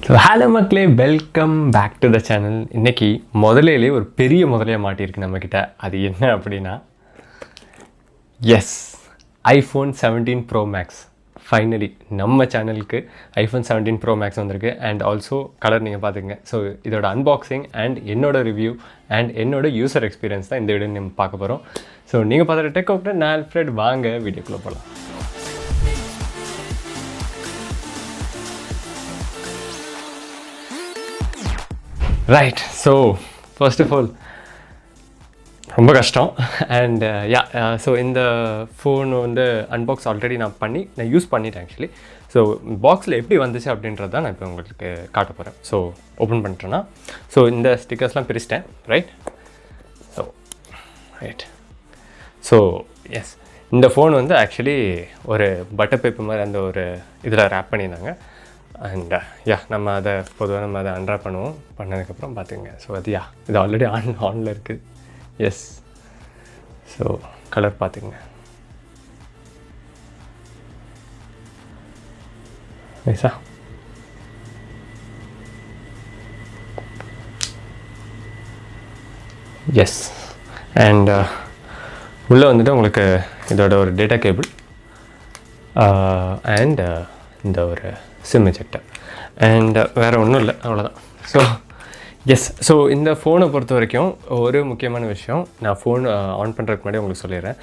So hello மக்களே, welcome back to the channel. இன்றைக்கி முதலையிலே ஒரு பெரிய முதலையாக மாட்டியிருக்கு நம்மக்கிட்ட. அது என்ன அப்படின்னா, yes, iPhone 17 Pro Max. Finally நம்ம சேனலுக்கு iPhone 17 Pro Max வந்திருக்கு. அண்ட் ஆல்சோ கலர் நீங்கள் பார்த்துங்க. ஸோ இதோட அன்பாக்சிங் அண்ட் என்னோட ரிவ்யூ அண்ட் என்னோட யூசர் எக்ஸ்பீரியன்ஸ் தான் இந்த வீடியோ நம்ம பார்க்க போகிறோம். ஸோ நீங்கள் பார்த்துட்டு டெக் அவுட் நான் ஆல்ஃப்ரெட், வாங்க வீடியோக்குள்ளே போகலாம். Right. So first of all ரொம்ப கஷ்டம். அண்ட் ஸோ இந்த ஃபோன் வந்து அன்பாக்ஸ் ஆல்ரெடி நான் யூஸ் பண்ணிட்டேன் ஆக்சுவலி. ஸோ பாக்ஸில் எப்படி வந்துச்சு அப்படின்றது தான் நான் இப்போ உங்களுக்கு காட்ட போகிறேன். ஸோ ஓப்பன் பண்ணிட்டேன்னா, ஸோ இந்த ஸ்டிக்கர்ஸ்லாம் பிரிச்சிட்டேன். ரைட். ஸோ எஸ், இந்த ஃபோன் வந்து ஆக்சுவலி ஒரு பட்டர் பேப்பர் மாதிரி அந்த ஒரு இதில் ரேப் பண்ணியிருந்தாங்க. அண்ட் நம்ம அதை பொதுவாக அதை அன்ராப் பண்ணுவோம். பண்ணதுக்கப்புறம் பார்த்துங்க. ஸோ அது இது ஆல்ரெடி ஆனில் இருக்குது. எஸ். ஸோ கலர் பார்த்துங்க. நைஸா. எஸ். அண்ட் உள்ளே வந்துட்டு உங்களுக்கு இதோட ஒரு டேட்டா கேபிள் அண்ட் இந்த ஒரு சிம் எஜெக்டர் அண்ட் வேறு ஒன்றும் இல்லை, அவ்வளோதான். So S. ஸோ இந்த ஃபோனை பொறுத்த வரைக்கும் ஒரு முக்கியமான விஷயம் நான் ஃபோன் ஆன் பண்ணுறதுக்கு முன்னாடி உங்களுக்கு சொல்லிடுறேன்.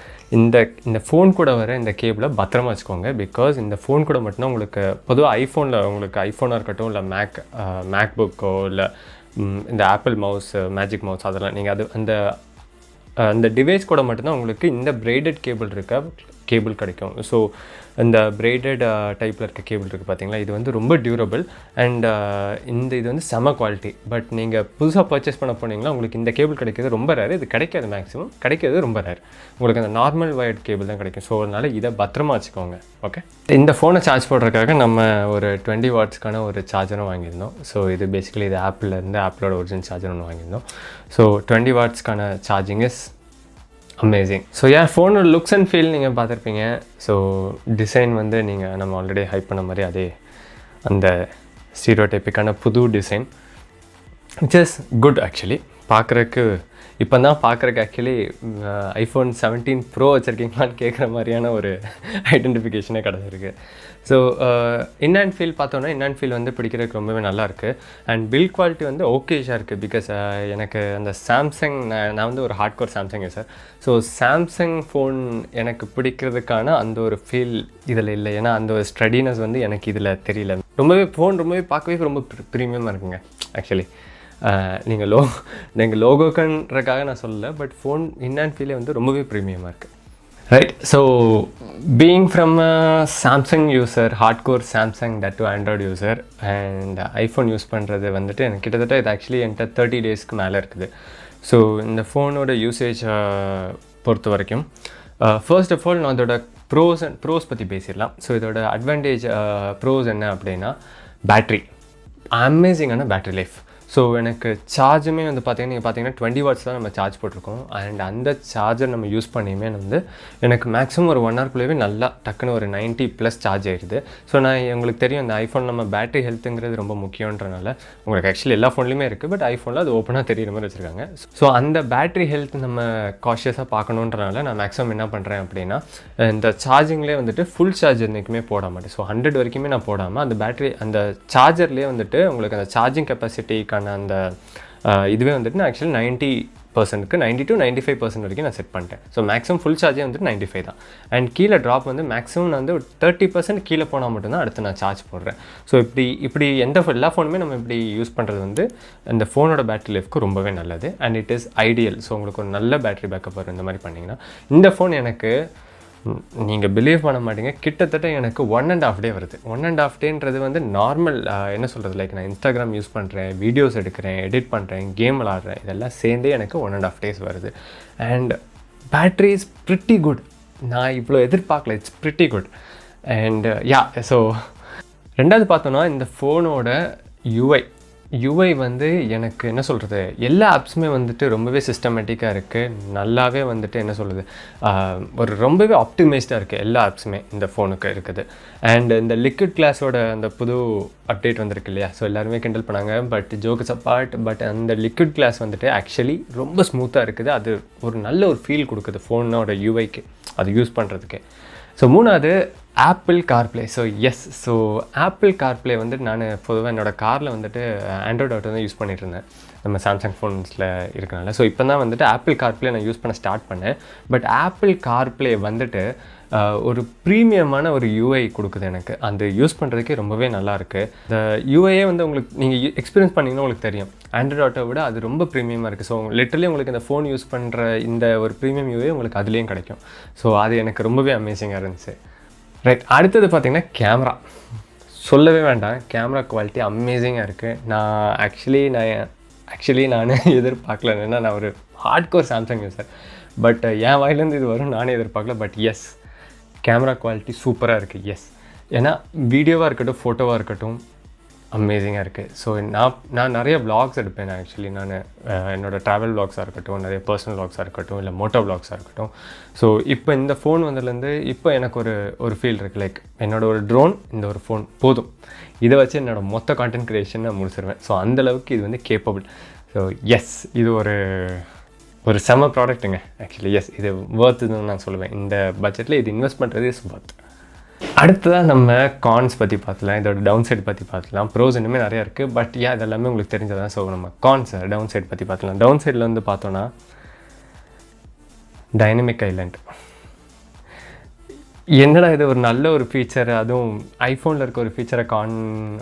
இந்த ஃபோன் கூட வர இந்த கேபிளை பத்திரமா வச்சுக்கோங்க. பிகாஸ் இந்த ஃபோன் கூட மட்டும்தான் உங்களுக்கு பொதுவாக ஐஃபோனாக இருக்கட்டும், இல்லை மேக் புக்கோ, இல்லை இந்த ஆப்பிள் மவுஸ், மேஜிக் மவுஸ், அதெல்லாம் நீங்கள் அந்த டிவைஸ் கூட மட்டும்தான் உங்களுக்கு இந்த பிரைடட் கேபிள் கிடைக்கும். ஸோ இந்த பிரைடட் டைப்பில் இருக்க கேபிள் இருக்குது பார்த்தீங்களா, இது வந்து ரொம்ப டியூரபிள் அண்ட் இது வந்து செம குவாலிட்டி. பட் நீங்கள் புதுசாக பர்ச்சேஸ் பண்ண போனீங்கன்னா உங்களுக்கு இந்த கேபிள் கிடைக்கிறது ரொம்ப ரேர். இது கிடைக்காது, மேக்ஸிமம் கிடைக்கிறது ரொம்ப ரேர். உங்களுக்கு அந்த நார்மல் வயர்ட் கேபிள் தான் கிடைக்கும். ஸோ அதனால் இதை பத்திரமா வச்சுக்கோங்க. ஓகே. இந்த ஃபோனை சார்ஜ் போடுறதுக்காக நம்ம ஒரு 20 வாட்ஸ்க்கான ஒரு சார்ஜரும் வாங்கியிருந்தோம். ஸோ இது பேசிக்கலி இது ஆப்பிளோட ஒரிஜினல் சார்ஜர் ஒன்று வாங்கியிருந்தோம். ஸோ 20 வாட்ஸ்க்கான சார்ஜிங் இஸ் அமேசிங். ஸோ ஃபோனோட லுக்ஸ் அண்ட் ஃபீல் நீங்கள் பார்த்துருப்பீங்க. ஸோ டிசைன் வந்து நம்ம ஆல்ரெடி ஹைப் பண்ண மாதிரி அதே அந்த ஸ்டீரியோடைப்பிக்கான புது design, which is good actually. பார்க்குறக்கு ஆக்சுவலி iPhone 17 Pro வச்சுருக்கீங்களான்னு கேட்குற மாதிரியான ஒரு ஐடென்டிஃபிகேஷனே கிடச்சிருக்கு. ஸோ இன் அண்ட் ஃபீல் பார்த்தோன்னா, இன் அண்ட் ஃபீல் வந்து பிடிக்கிறதுக்கு ரொம்பவே நல்லாயிருக்கு. அண்ட் பில்ட் குவாலிட்டி வந்து ஓகேஷாக இருக்குது. பிகாஸ் எனக்கு அந்த சாம்சங், நான் வந்து ஒரு hardcore Samsung sir. So Samsung phone எனக்கு பிடிக்கிறதுக்கான அந்த ஒரு ஃபீல் இதில் இல்லை. ஏன்னா அந்த ஒரு ஸ்டடினஸ் வந்து எனக்கு இதில் தெரியல. ரொம்பவே பார்க்கவே ரொம்ப ப்ரீமியமாக இருக்குங்க ஆக்சுவலி. நீங்கள் லோகோக்கன்றக்காக நான் சொல்லலை, பட் ஃபோன் இன் அண்ட் ஃபீலே வந்து ரொம்பவே ப்ரீமியமாக இருக்குது. Right. So being from a Samsung user, hardcore Samsung, that to Android user, and iPhone use பண்ணுறது வந்துட்டு எனக்கு கிட்டத்தட்ட இது ஆக்சுவலி என்கிட்ட 30 டேஸ்க்கு மேலே இருக்குது. ஸோ இந்த ஃபோனோட யூசேஜ் பொறுத்த வரைக்கும் ஃபர்ஸ்ட் ஆஃப் ஆல் நான் இதோட ப்ரோஸ் பற்றி பேசிடலாம். ஸோ இதோட அட்வான்டேஜ் ப்ரோஸ் என்ன அப்படின்னா, பேட்ரி, அமேசிங்கான பேட்ரி லைஃப். ஸோ எனக்கு சார்ஜுமே வந்து பார்த்தீங்கன்னா 20 வாட்ஸ் தான் நம்ம சார்ஜ் போட்டிருக்கோம். அண்ட் அந்த சார்ஜர் நம்ம யூஸ் பண்ணியுமே வந்து எனக்கு மேக்ஸிமம் ஒரு 1 ஹவர்க்குள்ளேயே நல்லா டக்குன்னு ஒரு 90+ சார்ஜ் ஆகிடுது. ஸோ உங்களுக்கு தெரியும், இந்த ஐஃபோன் நம்ம பேட்டரி ஹெல்த்துங்கிறது ரொம்ப முக்கியன்றனால உங்களுக்கு ஆக்சுவலி எல்லா ஃபோன்லையுமே இருக்குது, பட் ஐஃபோனில் அது ஓப்பனாக தெரியுற மாதிரி வச்சுருக்காங்க. ஸோ அந்த பேட்டரி ஹெல்த் நம்ம காஷியஸாக பார்க்கணுன்றனால நான் மேக்ஸிமம் என்ன பண்ணுறேன் அப்படின்னா, இந்த சார்ஜிங்லேயே வந்துட்டு ஃபுல் சார்ஜ் என்றைக்குமே போட மாட்டேன். ஸோ 100 வரைக்குமே நான் போடாமல் அந்த சார்ஜர்லேயே வந்துட்டு உங்களுக்கு அந்த சார்ஜிங் கெப்பாசிட்டிக்கான அந்த இதுவே வந்துட்டு நான் ஆக்சுவலி 90%க்கு 90 to 95% வரைக்கும் நான் செட் பண்ணிட்டேன். ஸோ மேக்ஸிமம் ஃபுல் சார்ஜே வந்துட்டு 95 தான். அண்ட் கீழே ட்ராப் வந்து மேக்ஸிமம் நான் வந்து ஒரு 30% கீழே போனால் மட்டும்தான் அடுத்து நான் சார்ஜ் போடுறேன். ஸோ இப்படி எல்லா ஃபோனுமே நம்ம இப்படி யூஸ் பண்ணுறது வந்து அந்த ஃபோனோட பேட்டரி லைஃப்க்கு ரொம்பவே நல்லது. And it is ideal. So உங்களுக்கு ஒரு நல்ல பேட்டரி பேக்கப் வரும் இந்த மாதிரி பண்ணிங்கன்னா. இந்த ஃபோன் எனக்கு, நீங்கள் பிலீவ் பண்ண மாட்டீங்க, கிட்டத்தட்ட எனக்கு 1.5 டே வருது. 1.5 டேன்றது வந்து நார்மல், என்ன சொல்கிறது, லைக் நான் இன்ஸ்டாகிராம் யூஸ் பண்ணுறேன், வீடியோஸ் எடுக்கிறேன், எடிட் பண்ணுறேன், கேம் விளாட்றேன், இதெல்லாம் சேர்ந்தே எனக்கு 1.5 டேஸ் வருது. And battery is pretty good. நான் இவ்வளோ எதிர்பார்க்கல. It's pretty good. And so ரெண்டாவது பார்த்தோன்னா, இந்த ஃபோனோட யூஐ யூஐ வந்து எனக்கு என்ன சொல்கிறது, எல்லா ஆப்ஸுமே வந்துட்டு ரொம்பவே சிஸ்டமேட்டிக்காக இருக்குது. நல்லாவே வந்துட்டு என்ன சொல்கிறது, ஒரு ரொம்பவே ஆப்டிமைஸ்டாக இருக்குது எல்லா ஆப்ஸுமே இந்த ஃபோனுக்கு இருக்குது. அண்ட் இந்த லிக்விட் கிளாஸோட அந்த புது அப்டேட் வந்திருக்கு இல்லையா, ஸோ எல்லாருமே கிண்டல் பண்ணாங்க. பட் ஜோக்ஸ் அப்பார்ட், பட் அந்த லிக்விட் கிளாஸ் வந்துட்டு ஆக்சுவலி ரொம்ப ஸ்மூத்தாக இருக்குது. அது ஒரு நல்ல ஒரு ஃபீல் கொடுக்குது ஃபோனோட யூஐக்கு, அது யூஸ் பண்ணுறதுக்கு. ஸோ மூணாவது apple CarPlay. So apple CarPlay வந்து நான் பொதுவாக என்னோடய காரில் வந்துட்டு ஆண்ட்ராய்டு ஆட்டோ தான் யூஸ் பண்ணிகிட்டு இருந்தேன், நம்ம சாம்சங் ஃபோன்ஸில் இருக்கனால. ஸோ இப்போ தான் வந்துட்டு ஆப்பிள் கார்ப்ளே நான் யூஸ் பண்ண ஸ்டார்ட் பண்ணேன். பட் ஆப்பிள் கார்ப்ளே வந்துட்டு ஒரு ப்ரீமியமான ஒரு யூஐ கொடுக்குது எனக்கு. அந்த யூஸ் பண்ணுறதுக்கே ரொம்பவே நல்லாயிருக்கு. இந்த யூஐயே வந்து உங்களுக்கு நீங்கள் எக்ஸ்பீரியன்ஸ் பண்ணிங்கன்னா உங்களுக்கு தெரியும், ஆண்ட்ராய்டு ஆட்டோ விட அது ரொம்ப ப்ரீமியமாக இருக்குது. ஸோ லிட்டரலி உங்களுக்கு இந்த ஃபோன் யூஸ் பண்ணுற இந்த ஒரு ப்ரீமியம் யூஐ உங்களுக்கு அதுலேயும் கிடைக்கும். ஸோ அது எனக்கு ரொம்பவே அமேசிங்காக இருந்துச்சு. ரைட், அடுத்தது பார்த்திங்கன்னா கேமரா. சொல்லவே வேண்டாம், கேமரா குவாலிட்டி அமேசிங்காக இருக்குது. நான் எதிர்பார்க்கல. ஏன்னா நான் ஒரு ஹார்ட்கோர் சாம்சங் யூஸர். பட் என் வாயிலேருந்து இது வரும் நானே எதிர்பார்க்கல. பட் எஸ், கேமரா குவாலிட்டி சூப்பராக இருக்குது. எஸ், ஏன்னா வீடியோவாக இருக்கட்டும், ஃபோட்டோவாக இருக்கட்டும், அமேசிங்காக இருக்குது. ஸோ நான் நிறைய வ்ளாக்ஸ் எடுப்பேன். நான் என்னோடய ட்ராவல் வ்ளாக்ஸாக இருக்கட்டும், நிறைய பர்சனல் வ்ளாக்ஸாக இருக்கட்டும், இல்லை மோட்டோ வ்ளாக்ஸாக இருக்கட்டும். ஸோ இப்போ இந்த ஃபோன் வந்ததுலேருந்து இப்போ எனக்கு ஒரு ஃபீல் இருக்குது, லைக் என்னோடய ஒரு ட்ரோன், இந்த ஒரு ஃபோன் போதும், இதை வச்சு என்னோடய மொத்த கான்டென்ட் க்ரியேஷன் நான் முடிச்சிருவேன். ஸோ அந்தளவுக்கு இது வந்து கேப்பபிள். ஸோ எஸ், இது ஒரு செம ப்ராடக்ட்டுங்க ஆக்சுவலி. எஸ், இது ஒர்த்துன்னு நான் சொல்லுவேன். இந்த பட்ஜெட்டில் இது இன்வெஸ்ட் பண்ணுறது இஸ் ஒர்த். அடுத்ததாக நம்ம கான்ஸ் பற்றி பார்த்துலாம், இதோட டவுன் சைட் பற்றி பார்த்துலாம். ப்ரோஸ் இன்னுமே நிறையா இருக்குது, பட் இதெல்லாமே உங்களுக்கு தெரிஞ்சதான். ஸோ நம்ம கான்ஸ் டவுன் சைட் பற்றி பார்த்துலாம். டவுன் சைடில் வந்து பார்த்தோன்னா டைனமிக் ஐலண்ட். என்னடா இது ஒரு நல்ல ஒரு ஃபீச்சர், அதுவும் ஐஃபோனில் இருக்க ஒரு ஃபீச்சரை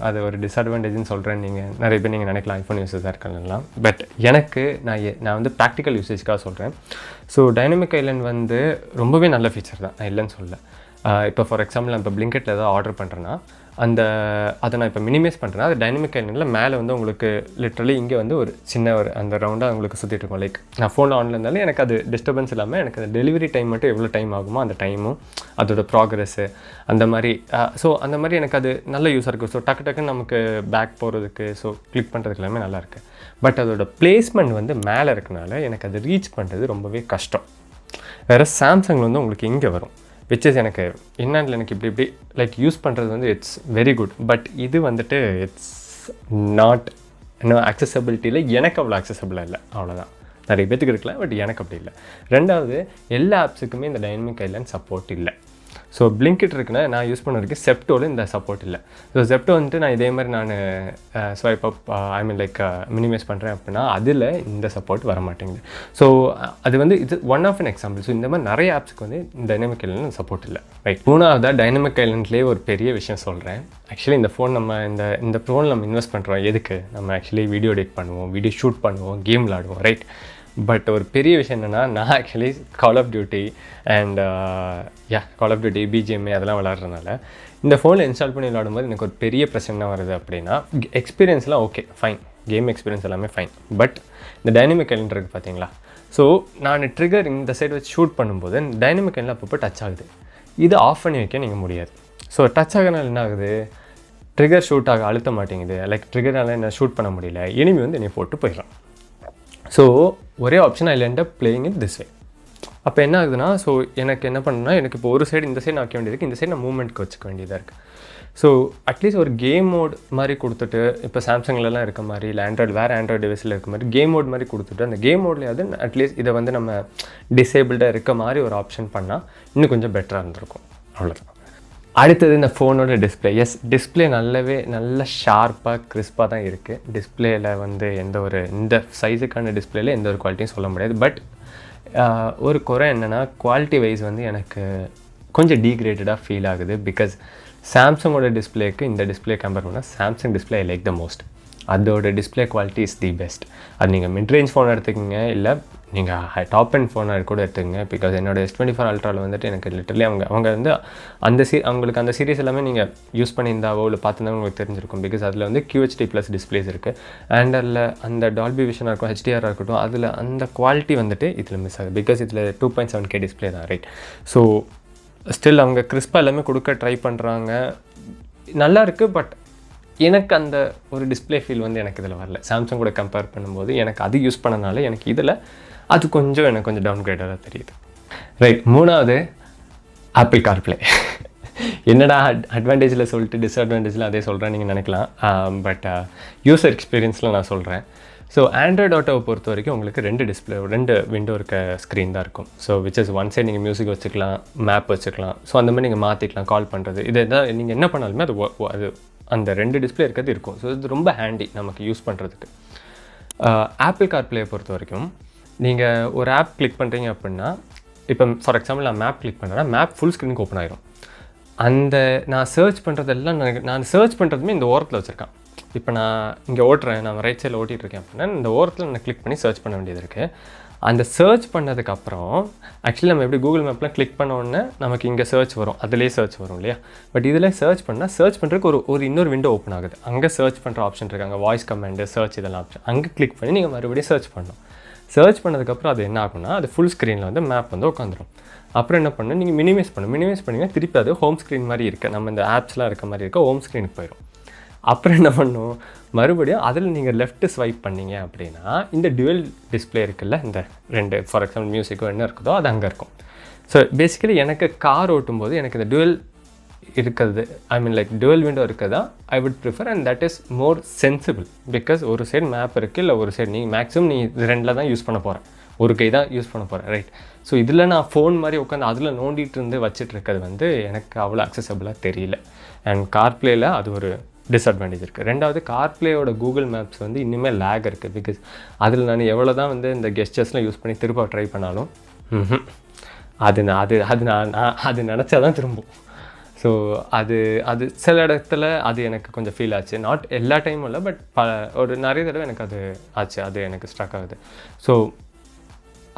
அது ஒரு டிஸ்அட்வான்டேஜ்னு சொல்கிறேன். நிறைய பேர் நீங்கள் நினைக்கலாம் ஐஃபோன் யூஸர்ஸாக இருக்கலாம். பட் எனக்கு நான் வந்து ப்ராக்டிக்கல் யூசேஜ்க்காக சொல்கிறேன். ஸோ டைனமிக் ஐலண்ட் வந்து ரொம்பவே நல்ல ஃபீச்சர் தான், நான் இல்லைன்னு சொல்லலை. இப்போ ஃபார் எக்ஸாம்பிள் நான் இப்போ பிளிங்கெட்டில் ஏதாவது ஆர்டர் பண்ணுறேன்னா அதை நான் இப்போ மினிமைஸ் பண்ணுறேன்னா, அது டைனமிக் ஐலண்டில் மேலே வந்து உங்களுக்கு லிட்ரலி இங்கே வந்து ஒரு சின்ன அந்த ரவுண்டாக உங்களுக்கு சுற்றிட்டு இருக்கும். லைக் நான் ஃபோனில் ஆன்ல இருந்தாலும் எனக்கு அது டிஸ்டர்பன்ஸ் இல்லாமல் எனக்கு அந்த டெலிவரி டைம் மட்டும் எவ்வளோ டைம் ஆகுமோ அந்த டைமும் அதோட ப்ராக்ரெஸ்ஸு அந்த மாதிரி. ஸோ அந்த மாதிரி எனக்கு அது நல்ல யூஸாக இருக்குது. ஸோ டக்குன்னு நமக்கு பேக் போகிறதுக்கு, ஸோ கிளிக் பண்ணுறதுக்கு எல்லாமே நல்லாயிருக்கு. பட் அதோட பிளேஸ்மெண்ட் வந்து மேலே இருக்கனால எனக்கு அது ரீச் பண்ணுறது ரொம்பவே கஷ்டம். வேறு சாம்சங் வந்து உங்களுக்கு இங்கே வரும், விச் இஸ் எனக்கு என்னன்னு எனக்கு இப்படி லைக் யூஸ் பண்ணுறது வந்து இட்ஸ் வெரி குட். பட் இது வந்துட்டு இட்ஸ் நாட் இன்னும் அக்சசபிலிட்டியில் எனக்கு அவ்வளோ அக்சசபிளாக இல்லை, அவ்வளோதான். நிறைய பேத்துக்கு இருக்கலாம், பட் எனக்கு அப்படி இல்லை. ரெண்டாவது, எல்லா ஆப்ஸுக்குமே இந்த டைனமிக் ஐலண்ட் சப்போர்ட் இல்லை. ஸோ பிளிங்கிட் இருக்குன்னா நான் யூஸ் பண்ண வரைக்கும் செப்டோவில் இந்த சப்போர்ட் இல்லை. ஸோ செப்டோ வந்துட்டு நான் இதே மாதிரி நான் ஸ்வைப் அப் மினிமைஸ் பண்ணுறேன் அப்படின்னா அதில் இந்த சப்போர்ட் வர மாட்டேங்குது. ஸோ அது வந்து இது one of an example. So இந்த மாதிரி நிறைய ஆப்ஸுக்கு வந்து டைனமிக் ஐலண்ட் சப்போர்ட் இல்லை. ரைட், மூணாவதாக டைனமிக் ஐலண்ட்லேயே ஒரு பெரிய விஷயம் சொல்கிறேன். ஆக்சுவலி இந்த ஃபோன் இந்த ஃபோன் நம்ம இன்வெஸ்ட் பண்ணுறோம் எதுக்கு? நம்ம ஆக்சுவலி வீடியோ எடிட் பண்ணுவோம், வீடியோ ஷூட் பண்ணுவோம், கேம் விளாடுவோம், ரைட். பட் ஒரு பெரிய விஷயம் என்னென்னா, நான் ஆக்சுவலி கால் ஆஃப் டியூட்டி பிஜிஎம்ஏ அதெல்லாம் விளாட்றதுனால இந்த ஃபோனில் இன்ஸ்டால் பண்ணி விளாடும்போது எனக்கு ஒரு பெரிய பிரச்சனை வருது. அப்படின்னா எக்ஸ்பீரியன்ஸ்லாம் ஓகே ஃபைன், கேம் எக்ஸ்பீரியன்ஸ் எல்லாமே ஃபைன். பட் இந்த டைனமிக் ஐலண்ட் இருக்குது பார்த்தீங்களா, ஸோ நான் ட்ரிகர் இந்த சைடு வச்சு ஷூட் பண்ணும்போது டைனமிக் ஐலண்ட் அப்பப்போ டச் ஆகுது. இது ஆஃப் பண்ணி வைக்க நீங்கள் முடியாது. ஸோ டச் ஆகிறனால என்ன ஆகுது, ட்ரிகர் ஷூட் ஆக அழுத்த மாட்டேங்குது. லைக் ட்ரிகர்னால என்ன ஷூட் பண்ண முடியல, எனிமி வந்து என்னை போட்டு போயிடலாம். ஸோ ஒரே option I end up playing it this way. அப்போ என்ன ஆகுதுன்னா, ஸோ எனக்கு என்ன பண்ணுன்னா, எனக்கு இப்போ ஒரு சைடு இந்த சைடு நான் வைக்க வேண்டியது, இந்த சைடு நான் மூவ்மெண்ட்க்கு வச்சுக்க வேண்டியதாக இருக்குது. ஸோ அட்லீஸ்ட் ஒரு கேம் மோட் மாதிரி கொடுத்துட்டு, இப்போ சாம்சங்லலாம் இருக்க மாதிரி இல்லை ஆண்ட்ராய்டு டிவைஸில் இருக்க மாதிரி கேம் மோட் மாதிரி கொடுத்துட்டு, அந்த கேம் மோட்லேயாவது அட்லீஸ்ட் இதை வந்து நம்ம டிசேபிள்டாக இருக்க மாதிரி ஒரு ஆப்ஷன் பண்ணால் இன்னும் கொஞ்சம் பெட்டராக இருந்திருக்கும். அவ்வளோதான். அடுத்தது இந்த ஃபோனோட டிஸ்பிளே. எஸ், டிஸ்பிளே நல்ல ஷார்ப்பாக கிறிஸ்பாக தான் இருக்குது. டிஸ்பிளேயில் வந்து இந்த சைஸுக்கான டிஸ்பிளேயில் எந்த ஒரு குவாலிட்டியும் சொல்ல முடியாது. பட் ஒரு குறை என்னென்னா, குவாலிட்டி வைஸ் வந்து எனக்கு கொஞ்சம் டீக்ரேடடாக ஃபீல் ஆகுது. பிகாஸ் சாம்சங்கோட டிஸ்பிளேக்கு இந்த டிஸ்பிளே கம்பேர் பண்ணால் Samsung display I like the most. அதோட display quality is the best. அது நீங்கள் மிட்ரேஞ்ச் ஃபோன் எடுத்துக்கிங்க, இல்லை நீங்கள் டாப் அண்ட் ஃபோனை கூட எடுத்துக்கங்க. பிகாஸ் என்னோடய S24 அல்ட்ராவில் வந்துட்டு எனக்கு லிட்டரலி அவங்க வந்து அவங்களுக்கு அந்த சீரிஸ் எல்லாமே நீங்கள் யூஸ் பண்ணியிருந்தாவோ இல்லை பார்த்துருந்தாவோ உங்களுக்கு தெரிஞ்சிருக்கும். பிகாஸ் அதில் வந்து QHD+ டிஸ்பிளேஸ் இருக்குது. அண்ட் அதில் அந்த டால்பி விஷனாக இருக்கும், HDR இருக்கட்டும், அதில் அந்த குவாலிட்டி வந்துட்டு இதில் மிஸ் ஆகுது. பிகாஸ் இதில் 2.7K டிஸ்பிளே தான், ரைட். ஸோ ஸ்டில் அவங்க கிறிஸ்பாக எல்லாமே கொடுக்க ட்ரை பண்ணுறாங்க, நல்லா இருக்குது. பட் எனக்கு அந்த ஒரு டிஸ்பிளே ஃபீல் வந்து எனக்கு இதில் வரல. சாம்சங் கூட கம்பேர் பண்ணும்போது எனக்கு அது யூஸ் பண்ணனால எனக்கு இதில் அது கொஞ்சம் எனக்கு கொஞ்சம் டவுன்கிரேடாக தெரியுது. ரைட், 3வது ஆப்பிள் கார்ப்ளே. என்னடா அட்வான்டேஜில் சொல்லிட்டு டிஸ்அட்வான்டேஜில் அதே சொல்கிறேன் நீங்கள் நினைக்கலாம். பட் யூசர் எக்ஸ்பீரியன்ஸில் நான் சொல்கிறேன். ஸோ ஆண்ட்ராய்டு ஆட்டோவை பொறுத்த வரைக்கும் உங்களுக்கு 2 விண்டோ இருக்க ஸ்க்ரீன் தான் இருக்கும். So which is one side நீங்கள் மியூசிக் வச்சுக்கலாம், மேப் வச்சுக்கலாம். ஸோ அந்த மாதிரி நீங்கள் மாற்றிக்கலாம், கால் பண்ணுறது, இதை தான் நீங்கள் என்ன பண்ணாலுமே அது அந்த 2 டிஸ்பிளே இருக்கிறது இருக்கும். ஸோ இது ரொம்ப ஹேண்டி நமக்கு யூஸ் பண்ணுறதுக்கு. ஆப்பிள் கார்ப்ளேயை பொறுத்த வரைக்கும் நீங்கள் ஒரு ஆப் கிளிக் பண்ணுறீங்க அப்படின்னா, இப்போ ஃபார் எக்ஸாம்பிள் நான் மேப் கிளிக் பண்ணுறேன்னா மேப் ஃபுல் ஸ்க்ரீனுக்கு ஓப்பன் ஆயிரும். அந்த நான் சர்ச் பண்ணுறதெல்லாம் நான் சர்ச் பண்ணுறதுமே இந்த ஓரத்தில் வச்சுருக்கேன். இப்போ நான் இங்கே ஓட்டுறேன், நான் ரைட் சைடில் ஓட்டிகிட்ருக்கேன் அப்படின்னா இந்த ஓரத்தில் நான் கிளிக் பண்ணி சர்ச் பண்ண வேண்டியது இருக்குது. அந்த சர்ச் பண்ணதுக்கப்புறம் ஆக்சுவலி நம்ம எப்படி கூகுள் மேப்பில் கிளிக் பண்ண உடனே நமக்கு இங்கே சர்ச் வரும், அதிலே சர்ச் வரும் இல்லையா? பட் இதில் சர்ச் பண்ணால் சர்ச் பண்ணுறதுக்கு ஒரு இன்னொரு விண்டோ ஓப்பன் ஆகுது. அங்கே சர்ச் பண்ணுற ஆப்ஷன் இருக்குது, அங்கே வாய்ஸ் கமாண்டு, சர்ச் இதெல்லாம் ஆப்ஷன். அங்கே கிளிக் பண்ணி நீங்கள் மறுபடியும் சர்ச் பண்ணணும். சர்ச் பண்ணதுக்கப்புறம் அது என்ன ஆகும்னா அது ஃபுல் ஸ்க்ரீனில் வந்து மேப் வந்து உட்காந்துரும். அப்புறம் என்ன பண்ணணும், நீங்கள் மினிமைஸ் பண்ணிங்கன்னா திருப்பி அது ஹோம் ஸ்க்ரீன் மாதிரி இருக்குது, நம்ம இந்த ஆப்ஸ்லாம் இருக்க மாதிரி இருக்க ஹோம் ஸ்க்ரீனுக்கு போயிடும். அப்புறம் என்ன பண்ணணும், மறுபடியும் அதில் நீங்கள் லெஃப்ட் ஸ்வைப் பண்ணிங்க அப்படின்னா இந்த டுவல் டிஸ்பிளே இருக்குல்ல, இந்த 2 ஃபார் எக்ஸாம்பிள் மியூசிக்கோ என்ன இருக்குதோ அது அங்கே இருக்கும். ஸோ பேசிக்கலி எனக்கு கார் ஓட்டும்போது எனக்கு இந்த டுவல் இருக்கிறது, ஐ மீன் லைக் டுவல் விண்டோ இருக்கிறதா I would prefer. And that is more sensible. Because ஒரு சைடு மேப் இருக்குது, இல்லை ஒரு சைடு நீங்கள் மேக்ஸிமம் நீ 2 தான் யூஸ் பண்ண போகிறேன், ஒரு கை தான் யூஸ் பண்ண போகிறேன், ரைட்? ஸோ இதில் நான் ஃபோன் மாதிரி உட்காந்து அதில் நோண்டிகிட்டு இருந்து வச்சுட்டு இருக்கிறது வந்து எனக்கு அவ்வளோ அக்சசபிளாக தெரியல. அண்ட் கார்ப்ளேயில் அது ஒரு டிஸ்அட்வான்டேஜ் இருக்குது. 2வது கார்ப்ளேயோட கூகுள் மேப்ஸ் வந்து இன்னுமே லேக் இருக்குது. பிகாஸ் அதில் நான் எவ்வளோ தான் வந்து இந்த கெஸ்டர்ஸ்லாம் யூஸ் பண்ணி திரும்ப ட்ரை பண்ணாலும் அது நினச்சா தான் திரும்பும். ஸோ அது சில இடத்துல அது எனக்கு கொஞ்சம் ஃபீல் ஆச்சு. நாட் எல்லா டைமும் இல்லை, பட் ஒரு நிறைய தடவை எனக்கு அது ஆச்சு, அது எனக்கு ஸ்ட்ரக் ஆகுது. ஸோ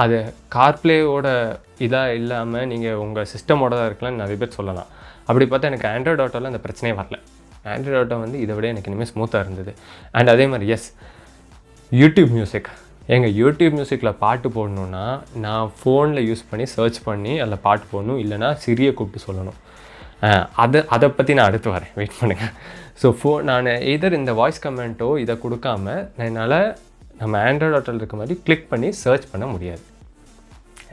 அது கார்ப்ளேயோட இதாக இல்லாமல் நீங்கள் உங்கள் சிஸ்டமோட தான் இருக்கலாம்னு நிறைய பேர் சொல்லலாம். அப்படி பார்த்தா எனக்கு ஆண்ட்ராய்டு ஆட்டோவில் அந்த பிரச்சனையே வரல. ஆண்ட்ராய்டு ஆட்டோ வந்து இதை விட எனக்கு இனிமேல் ஸ்மூத்தாக இருந்தது. அண்ட் அதே மாதிரி யூடியூப் மியூசிக்கில் பாட்டு போடணுன்னா நான் ஃபோனில் யூஸ் பண்ணி சர்ச் பண்ணி அதில் பாட்டு போடணும், இல்லைனா சிரியை கூப்பிட்டு சொல்லணும். அதை பற்றி நான் அடுத்து வரேன், வெயிட் பண்ணுங்கள். ஸோ நான் எதர் இந்த வாய்ஸ் கமெண்ட்டோ இதை கொடுக்காம என்னால் நம்ம ஆண்ட்ராய்டு ஆட்டோவில் இருக்க மாதிரி கிளிக் பண்ணி சர்ச் பண்ண முடியாது,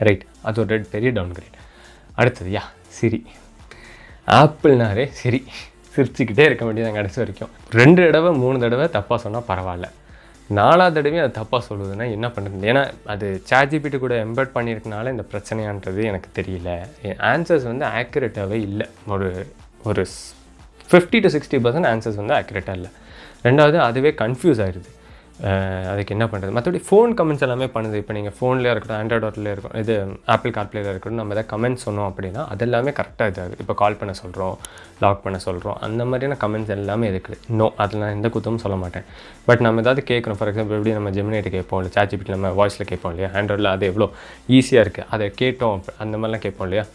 ரைட்? அது ஒரு பெரிய டவுன்கிரேட். அடுத்தது சிரி. ஆப்பிள்னாரே சிரிச்சுக்கிட்டே இருக்க வேண்டியது கடைசி வரைக்கும். 2 தடவை 3 தடவை தப்பாக சொன்னால் பரவாயில்ல, 4வது தடவையும் அது தப்பாக சொல்லுதுன்னா என்ன பண்ணுறது? ஏன்னா அது ChatGPT கூட எம்பெட் பண்ணியிருக்கனால இந்த பிரச்சனையான்றது எனக்கு தெரியல. ஆன்சர்ஸ் வந்து ஆக்யூரேட்டாகவே இல்லை. ஒரு 50 to 60% ஆன்சர்ஸ் வந்து ஆக்யூரேட்டாக இல்லை. 2வது அதுவே கன்ஃபியூஸ் ஆகிடுது. அதுக்கு என்ன பண்ணுறது? மற்றபடி ஃபோன் கமெண்ட்ஸ் எல்லாமே பண்ணுது. இப்போ நீங்கள் ஃபோன்லேயே இருக்கட்டும், ஆண்ட்ராய்டு ஆட்டோவில் இருக்கட்டும், இது ஆப்பிள் கார்ப்ளேயில் இருக்கட்டும், நம்ம எதாவது கமெண்ட்ஸ் சொன்னோம் அப்படின்னா அது எல்லாமே கரெக்டாக இதாகுது. இப்போ கால் பண்ண சொல்கிறோம், லாக் பண்ண சொல்கிறோம், அந்த மாதிரியான கமெண்ட்ஸ் எல்லாமே இருக்குது. அதில் நான் எந்த குத்தமும் சொல்ல மாட்டேன். பட் நம்ம ஏதாவது கேட்குறோம், ஃபார் எக்ஸாம்பிள் எப்படி நம்ம ஜெமினிட்ட கேட்போம், இல்லை ChatGPT நம்ம வாய்ஸில் கேட்போம் இல்லையா? ஆண்ட்ராய்டில் அது எவ்வளோ ஈஸியாக இருக்குது, அதை கேட்டோம் அந்த மாதிரிலாம் கேட்போம் இல்லையா?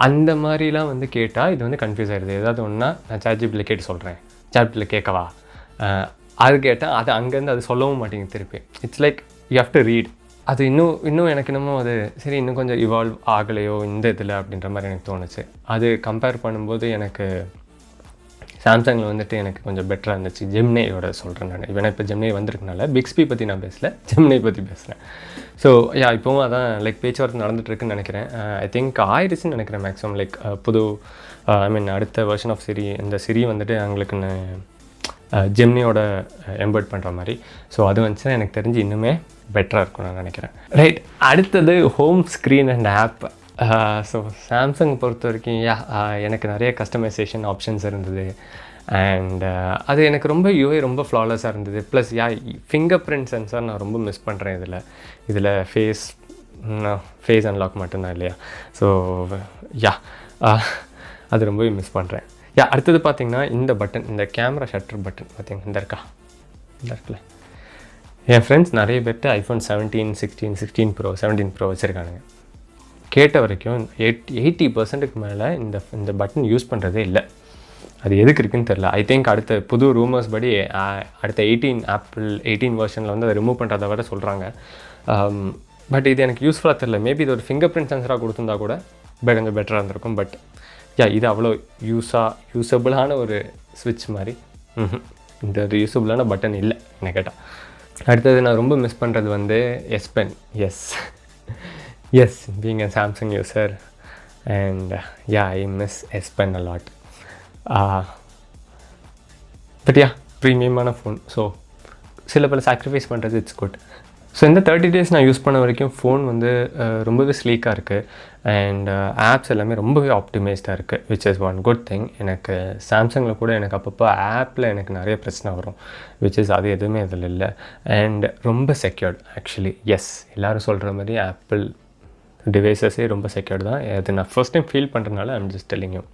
அந்த மாதிரிலாம் வந்து கேட்டால் இது வந்து கன்ஃபியூஸ் ஆகிடுது. ஏதாவது ஒன்றா நான் ChatGPTயில் கேட்டு சொல்கிறேன், ChatGPTயில் கேட்கவா, அது கேட்டால் அது அங்கேருந்து அது சொல்லவும் மாட்டேங்குது திருப்பி. It's like you have to read. அது இன்னும் எனக்கு என்னமோ அது சரி இன்னும் கொஞ்சம் இவால்வ் ஆகலையோ இந்த இதில் அப்படின்ற மாதிரி எனக்கு தோணுச்சு. அது கம்பேர் பண்ணும்போது எனக்கு சாம்சங்கில் வந்துட்டு எனக்கு கொஞ்சம் பெட்டராக இருந்துச்சு. ஜெமினியோட சொல்கிறேன் நான். இப்போ ஜெமினி வந்திருக்கனால பிக்ஸ்பி பற்றி நான் பேசலை, ஜெமினி பற்றி பேசுகிறேன். ஸோ இப்போவும் அதான் லைக் பேச்சுவார்த்தை நடந்துகிட்ருக்குன்னு நினைக்கிறேன். ஐ திங்க் ஆயிடுச்சுன்னு நினைக்கிறேன் மேக்ஸிமம். லைக் புது ஐ மீன் அடுத்த வெர்ஷன் ஆஃப் சிரி, இந்த சிரி வந்துட்டு அவங்களுக்குன்னு ஜெமினியோட எம்பெட் பண்ணுற மாதிரி. ஸோ அது வந்துச்சுன்னா எனக்கு தெரிஞ்சு இன்னுமே பெட்டராக இருக்கும் நான் நினைக்கிறேன். ரைட், அடுத்தது home screen and app. So Samsung பொறுத்த வரைக்கும் எனக்கு நிறைய கஸ்டமைசேஷன் ஆப்ஷன்ஸ் இருந்தது. அண்ட் அது எனக்கு ரொம்ப ரொம்ப ஃப்ளாலெஸ்ஸாக இருந்தது. ப்ளஸ் ஃபிங்கர் பிரிண்ட் சென்சார் நான் ரொம்ப மிஸ் பண்ணுறேன். இதில் ஃபேஸ் அன்லாக் மட்டும்தான் இல்லையா? ஸோ அது ரொம்பவே மிஸ் பண்ணுறேன். அடுத்தது பார்த்திங்கன்னா இந்த பட்டன், இந்த கேமரா ஷட்டர் பட்டன் பார்த்திங்கன்னா இந்த இருக்குல்ல. என் ஃப்ரெண்ட்ஸ் நிறைய பேர்ட்டு iPhone 17, 16, 16 Pro, 17 Pro வச்சுருக்கானுங்க. கேட்ட வரைக்கும் 80% மேலே இந்த பட்டன் யூஸ் பண்ணுறதே இல்லை. அது எதுக்கு இருக்குன்னு தெரில. ஐ திங்க் அடுத்த புது ரூமர்ஸ் படி அடுத்த ஆப்பிள் 18 வெர்ஷனில் வந்து அதை ரிமூவ் பண்ணுறத விட சொல்கிறாங்க. பட் இது எனக்கு யூஸ்ஃபுல்லாக தெரில. மேபி இது ஒரு ஃபிங்கர் பிரிண்ட் சென்சராக கொடுத்துருந்தா கூட கொஞ்சம் பெட்டராக இருந்திருக்கும். பட் இது அவ்வளோ யூஸபிளான ஒரு ஸ்விட்ச் மாதிரி இந்த யூஸபிளான பட்டன் இல்லை என்ன கேட்டால். அடுத்தது நான் ரொம்ப மிஸ் பண்ணுறது வந்து S pen. As being a Samsung user and I miss S pen a lot. But ப்ரீமியமான ஃபோன். ஸோ சில பல சாக்ரிஃபைஸ் பண்ணுறது இட்ஸ் குட். ஸோ இந்த 30 days நான் யூஸ் பண்ண வரைக்கும் ஃபோன் வந்து ரொம்பவே ஸ்லீக்காக இருக்குது அண்ட் ஆப்ஸ் எல்லாமே ரொம்பவே ஆப்டிமைஸ்டாக இருக்குது, which is one good thing. எனக்கு சாம்சங்கில் கூட எனக்கு அப்பப்போ ஆப்பில் எனக்கு நிறைய பிரச்சனை வரும், விச் இஸ் அது எதுவுமே இதில் இல்லை. அண்ட் ரொம்ப செக்யூர்ட் ஆக்சுவலி. எல்லோரும் சொல்கிற மாதிரி ஆப்பிள் டிவைசஸே ரொம்ப செக்யூர்டு தான். அது நான் ஃபர்ஸ்ட் டைம் ஃபீல் பண்ணுறதுனால I'm just telling you.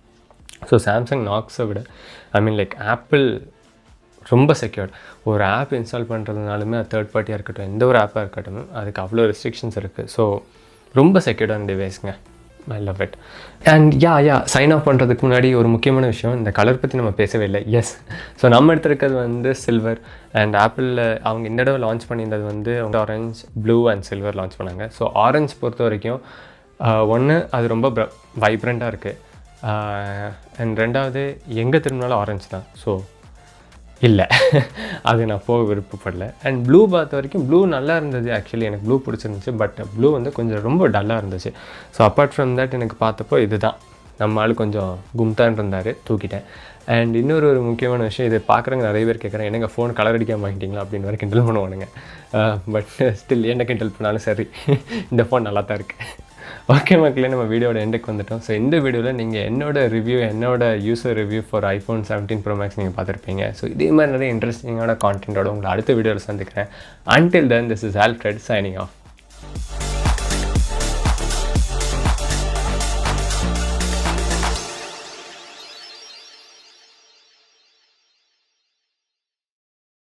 So Samsung நாக்ஸை விட ஆப்பிள் ரொம்ப செக்யூர்ட். ஒரு ஆப் இன்ஸ்டால் பண்ணுறதுனாலுமே அது தேர்ட் பார்ட்டியாக இருக்கட்டும், எந்த ஒரு ஆப்பாக இருக்கட்டும், அதுக்கு அவ்வளோ ரெஸ்ட்ரிக்ஷன்ஸ் இருக்குது. ஸோ ரொம்ப செக்யூர்டான டிவைஸுங்க. I love it. And sign off பண்ணுறதுக்கு முன்னாடி ஒரு முக்கியமான விஷயம், இந்த கலர் பற்றி நம்ம பேசவே இல்லை. ஸோ நம்ம எடுத்துருக்கிறது வந்து சில்வர் அண்ட் ஆப்பிளில் அவங்க இந்த தடவை லான்ச் பண்ணியிருந்தது வந்து orange, blue and silver launch பண்ணாங்க. ஸோ ஆரஞ்ச் பொறுத்த வரைக்கும் ஒன்று அது ரொம்ப வைப்ரண்ட்டாக இருக்குது அண்ட் ரெண்டாவது எங்கே திரும்பினாலும் ஆரஞ்சு தான். ஸோ இல்லை அது நான் போக விருப்பப்படல. அண்ட் ப்ளூ பார்த்த வரைக்கும் ப்ளூ நல்லா இருந்தது ஆக்சுவலி, எனக்கு ப்ளூ பிடிச்சிருந்துச்சு. பட் ப்ளூ வந்து கொஞ்சம் ரொம்ப டல்லாக இருந்துச்சு. ஸோ அப்பார்ட் ஃப்ரம் தட் எனக்கு பார்த்தப்போ இதுதான் நம்ம ஆள் கொஞ்சம் கும்தான் இருந்தார், தூக்கிட்டேன். அண்ட் இன்னொரு முக்கியமான விஷயம், இதை பார்க்குறவங்க நிறைய பேர் கேட்குறேன், என்னங்க ஃபோன் கலர் அடிக்க மாட்டீங்களா அப்படின்னு வரை கிண்டல் பண்ணுவானுங்க. பட் ஸ்டில் என்ன கிண்டல் பண்ணாலும் சரி, இந்த ஃபோன் நல்லா தான் இருக்குது. ஓகே மக்களே, நம்ம வீடியோட எண்டுக்கு வந்துட்டோம். ஸோ இந்த வீடியோவில் நீங்கள் என்னோட user review for iPhone 17 Pro Max நீங்கள் பார்த்துருப்பீங்க. ஸோ இதே மாதிரி நிறைய இன்ட்ரெஸ்டிங்கான கான்டென்ட்டோட உங்களை அடுத்த வீடியோவில் சந்திக்கிறேன். Until then, this is Alfred signing off.